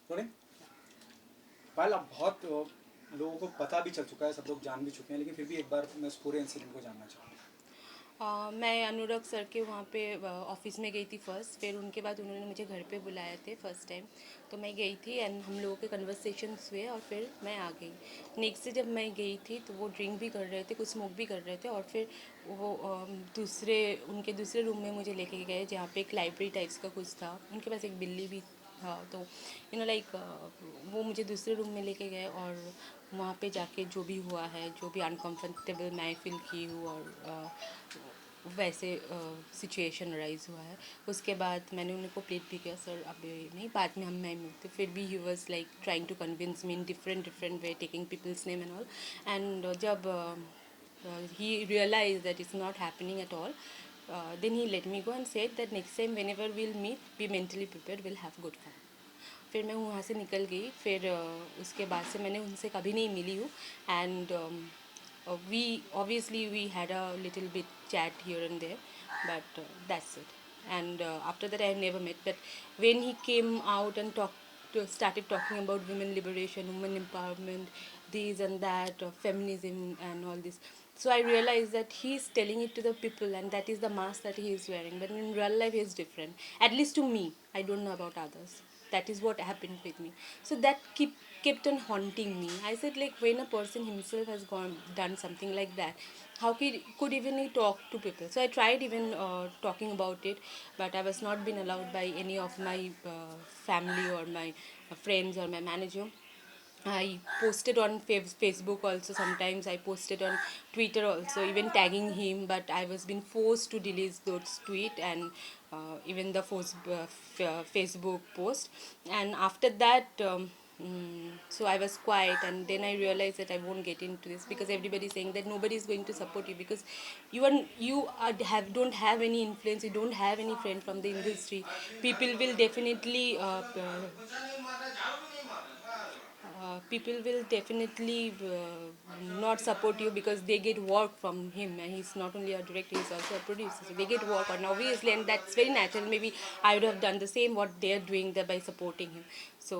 थोड़े पायल अब बहुत लोगों को पता भी चल चुका है, सब लोग जान भी चुके हैं, लेकिन फिर भी एक बार मैं उस पूरे इंसिडेंट को जानना चाहूँगा। मैं अनुराग सर के वहाँ पे ऑफिस में गई थी फर्स्ट, फिर उनके बाद उन्होंने मुझे घर पे बुलाए थे फर्स्ट टाइम। तो मैं गई थी एंड हम लोगों के कन्वर्सेशंस हुए और फिर मैं आ गई। नेक्स्ट डे जब मैं गई थी तो वो ड्रिंक भी कर रहे थे, कुछ स्मोक भी कर रहे थे, और फिर वो उनके दूसरे रूम में मुझे लेके गए जहाँ पे एक लाइब्रेरी टाइप्स का कुछ था, उनके पास एक बिल्ली भी था। तो लाइक वो मुझे दूसरे रूम में लेके गए और वहाँ पे जाके जो भी हुआ है, जो भी अनकंफर्टेबल मैं फील की हूँ और वैसे सिचुएशन राइज हुआ है, उसके बाद मैंने उनको प्लीड भी किया, सर अभी नहीं, बाद में हम नहीं मिलते। फिर भी he was like trying to convince me in different different way, taking peoples name and all. And जब he realized that it's not happening at all, then he let me go and said that next time whenever we'll meet, be mentally prepared, we'll have good fun. फिर मैं वहाँ से निकल गई। फिर उसके बाद से मैंने उनसे कभी नहीं मिली हूँ। And we obviously we had a little bit chat here and there, but that's it. And after that I never met. But when he came out and started talking about women liberation, women empowerment, this and that, feminism and all this, so I realized that he's telling it to the people and that is the mask that he is wearing, but in real life he is different, at least to me. I don't know about others. That is what happened with me. So that kept on haunting me. I said, like, when a person himself has done something like that, how could even he talk to people? So I tried even talking about it, but I was not been allowed by any of my family or my friends or my manager. I posted on Facebook also, sometimes I posted on Twitter also, even tagging him, but I was being forced to delete those tweet and even the Facebook post. And after that, so I was quiet, and then I realized that I won't get into this because everybody is saying that nobody is going to support you because don't have any influence, you don't have any friend from the industry. People will definitely not support you because they get work from him, and he's not only a director, he's also a producer, so they get work, and obviously, and that's very natural. Maybe I would have done the same what they're doing there by supporting him. So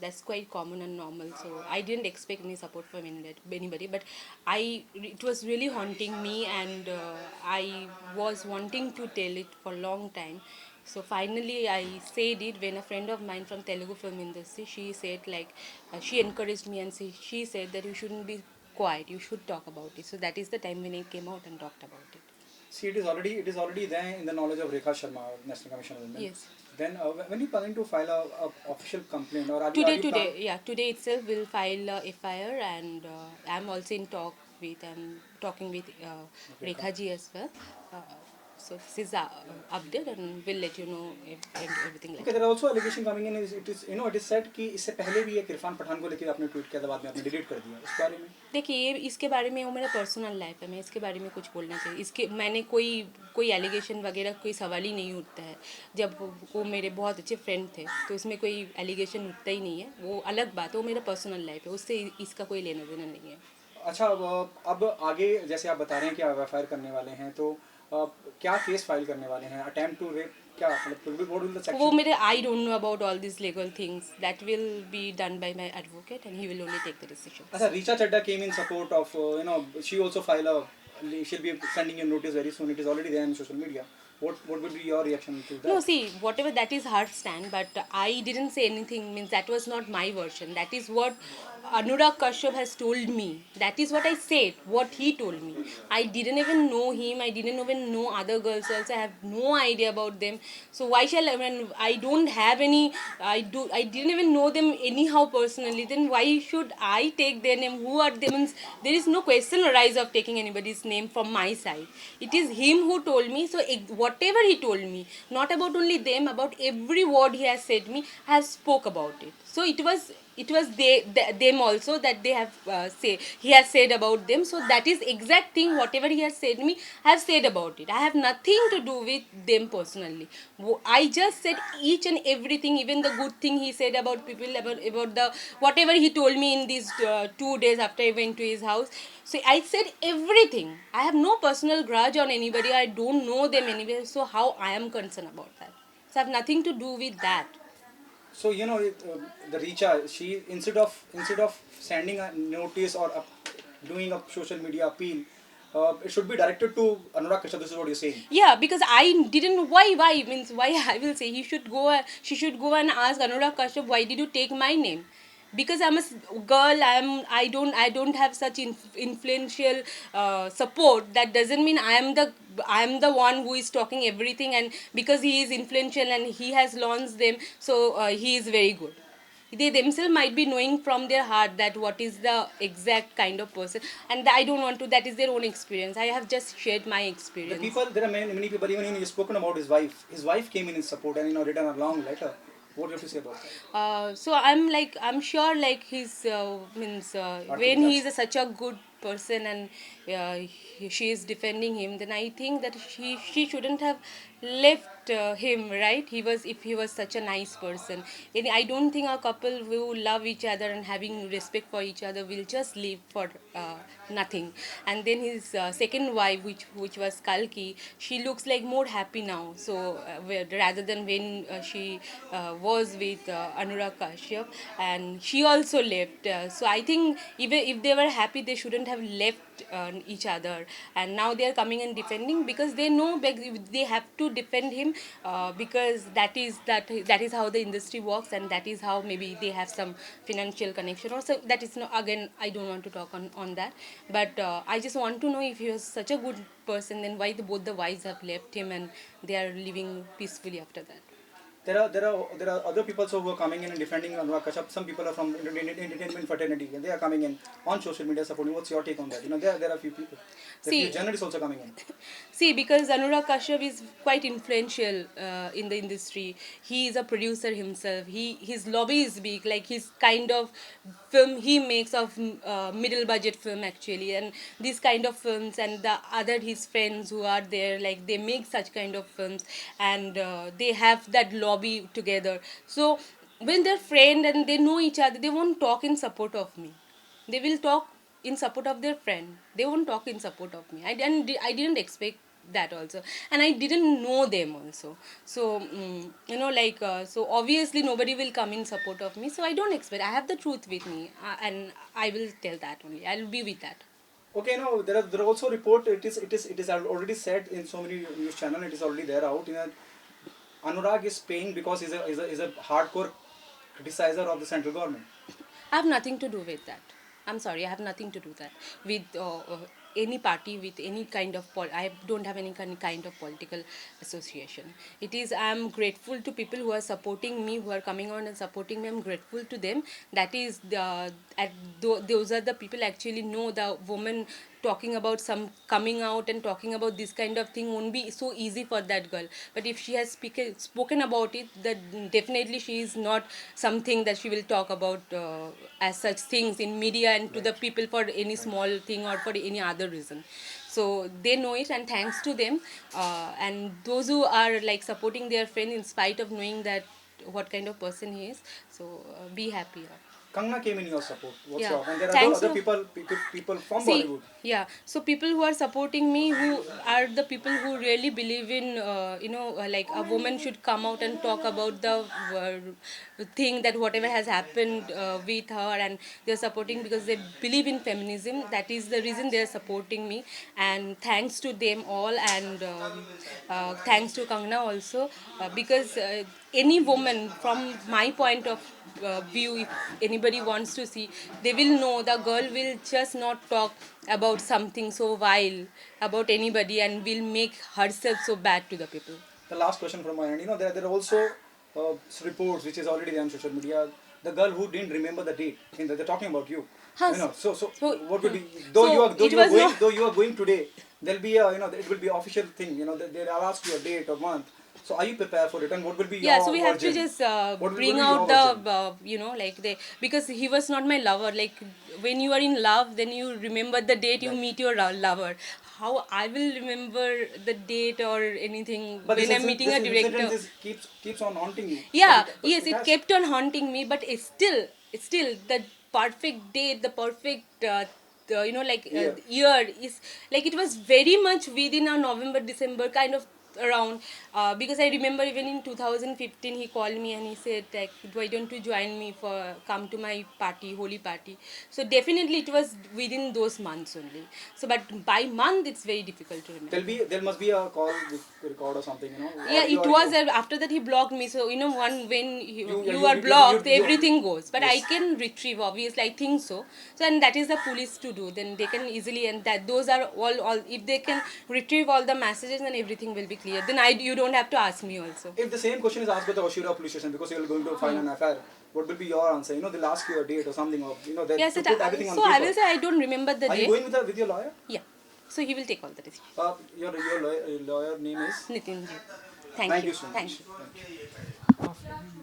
that's quite common and normal. So I didn't expect any support from anybody, but it was really haunting me, and I was wanting to tell it for a long time. So finally, I said it when a friend of mine from Telugu film industry, she said like, she encouraged me and she said that you shouldn't be quiet, you should talk about it. So that is the time when I came out and talked about it. See, it is already there in the knowledge of Rekha Sharma, National Commission of Women. Yes. Then when you planning to file a official complaint, or Today itself we'll file a FIR, and I'm also in talk with, I'm talking with Rekha? Rekha ji as well. Uh, so this is update, and we'll let you know everything Okay, later. there are also allegation coming in. It is said कि इससे पहले भी एक इरफान पठान को लेकर आपने tweet किया था, बाद में आपने डिलीट कर दिया, इस बारे में? देखिए, ये इसके बारे में वो मेरा पर्सनल लाइफ है, मैं इसके बारे में कुछ बोलना चाहिए, इसके मैंने कोई एलिगेशन वगैरह कोई सवाल ही नहीं उठता है। जब वो मेरे बहुत अच्छे फ्रेंड थे तो इसमें कोई एलिगेशन उठता ही नहीं है, वो अलग बात है, वो मेरा पर्सनल लाइफ है, उससे इसका कोई लेना देना नहीं है। अच्छा, अब आगे जैसे आप बता रहे हैं कि आप एफ करने वाले हैं, तो क्या केस फाइल करने वाले हैं? अटेम्प्ट टू रेप, क्या मतलब व्हाट विल द वो सेक्शन? मेरे I don't know about all this legal things, that will be done by my advocate and he will only take the अच्छा, decisions. Richa Chadha came in support of, she also file a, she'll be sending you notice very soon. It is already there in social media. What would be your reaction to No, that? see, whatever that is her stand, but I didn't say anything, means that was not my version. That is what Anurag Kashyap has told me. That is what I said, what he told me. I didn't even know him, I didn't even know other girls also, I have no idea about them. So why shall I, when I don't have any, I didn't even know them anyhow personally, then why should I take their name? Who are they? Means there is no question arise of taking anybody's name from my side. It is him who told me. So whatever he told me, not about only them, about every word he has said me, I have spoke about it. So it was them also that they have say he has said about them. So that is exact thing, whatever he has said me, I have said about it. I have nothing to do with them personally. I just said each and everything, even the good thing he said about people, about the whatever he told me in these 2 days after I went to his house. So I said everything. I have no personal grudge on anybody, I don't know them anywhere, so how I am concerned about that? So I have nothing to do with that. So the Richa, she instead of sending a notice or doing a social media appeal, it should be directed to Anurag Kashyap. This is what you're saying. Yeah, because I didn't, why means why I will say he should go, she should go and ask Anurag Kashyap, why did you take my name? Because I'm a girl, I don't have such influential support. That doesn't mean I am the one who is talking everything, and because he is influential and he has launched them, so he is very good. They themselves might be knowing from their heart that what is the exact kind of person, and I don't want to, that is their own experience. I have just shared my experience. There are many people. Even you've spoken about his wife. His wife came in support and written a long letter. What do you have to say about that? So I'm sure like he's means when he is such a good person, and she is defending him, then I think that she shouldn't have left him, right? If he was such a nice person, and I don't think a couple who love each other and having respect for each other will just live for nothing. And then his second wife, which was Kalki, she looks like more happy now. So rather than when she was with Anurag Kashyap, and she also left. So I think even if they were happy, they shouldn't have left each other. And now they are coming and defending, because they know they have to defend him, because that is how the industry works, and that is how maybe they have some financial connection. Also, that is no, again, I don't want to talk on that. But I just want to know, if he was such a good person, then why both the wives have left him and they are living peacefully after that. There are other people also who are coming in and defending Anurag Kashyap. Some people are from entertainment fraternity and they are coming in on social media supporting. What's your take on that? There are a few people. There are See, few journalists also coming in. See, because Anurag Kashyap is quite influential in the industry. He is a producer himself. His lobby is big. Like his kind of film he makes of middle budget film actually, and these kind of films, and the other his friends who are there, like they make such kind of films, and they have that lobby together. So when they're friend and they know each other, they won't talk in support of me. They will talk in support of their friend. They won't talk in support of me. I didn't expect that also, and I didn't know them also. So so obviously nobody will come in support of me. So I don't expect. I have the truth with me, and I will tell that only. I'll be with that. Okay, no, there are also report. It is already said in so many news channel. It is already there out. Anurag is paying because he's a hardcore criticizer of the central government. I have nothing to do with that. I'm sorry, I have nothing to do that with any party, with any kind of I don't have any kind of political association. It is, I'm grateful to people who are supporting me, who are coming on and supporting me. I'm grateful to them. That is those are the people actually know the woman talking about some coming out and talking about this kind of thing won't be so easy for that girl. But if she has spoken about it, that definitely she is not something that she will talk about as such things in media and to the people for any small thing or for any other reason. So they know it, and thanks to them, and those who are like supporting their friend in spite of knowing that what kind of person he is. So be happy. Kangna came in your support. What's Yeah. your and there are Thanks other to people from See, Bollywood. yeah. So people who are supporting me, who are the people who really believe in, like a woman should come out and talk about the thing that whatever has happened with her, and they're supporting because they believe in feminism. That is the reason they're supporting me, and thanks to them all, and thanks to Kangna also, because any woman, from my point of view, if anybody wants to see, they will know the girl will just not talk about something so vile about anybody and will make herself so bad to the people. The last question from my end. There are also reports which is already there on social media. The girl who didn't remember the date. They're talking about you. Huh, So so, what would be though so you are though it you are was going not. though you are going today. There'll be a it will be official thing. They'll ask you a date or month. So are you prepared for it? And what will be Yeah, so your we have to version? just What bring will be your out version? the like they, because he was not my lover. Like when you are in love, then you remember the date you Right. meet your lover. How I will remember the date or anything But when I'm meeting this a incident director? keeps on haunting you. Yeah, But yes, it it has. kept on haunting me, but it's still the perfect date, the perfect Yeah. year is like, it was very much within a November December kind of around because I remember even in 2015 he called me and he said like, why don't you join me for come to my party, holy party. So definitely it was within those months only. So but by month it's very difficult to remember. There must be a call record or something, you know. Yeah, Audio it or was after that he blocked me. So you know, when you are you- blocked, you- everything goes. But I yes. can retrieve, obviously, I think so. So and that is the police to do. Then they can easily, and that those are all. If they can retrieve all the messages, then everything will be clear. Then you don't have to ask me also. If the same question is asked by the Oshira police station because you're going to file an FIR, what will be your answer? You know, they'll ask you a date or something, or you know, they Yes, to put everything on so paper. I will say I don't remember the Are you date. going with your lawyer? Yeah, so he will take all the decisions. Your lawyer name is. Nitin ji, Thank you, you so much. thank you. Thank you.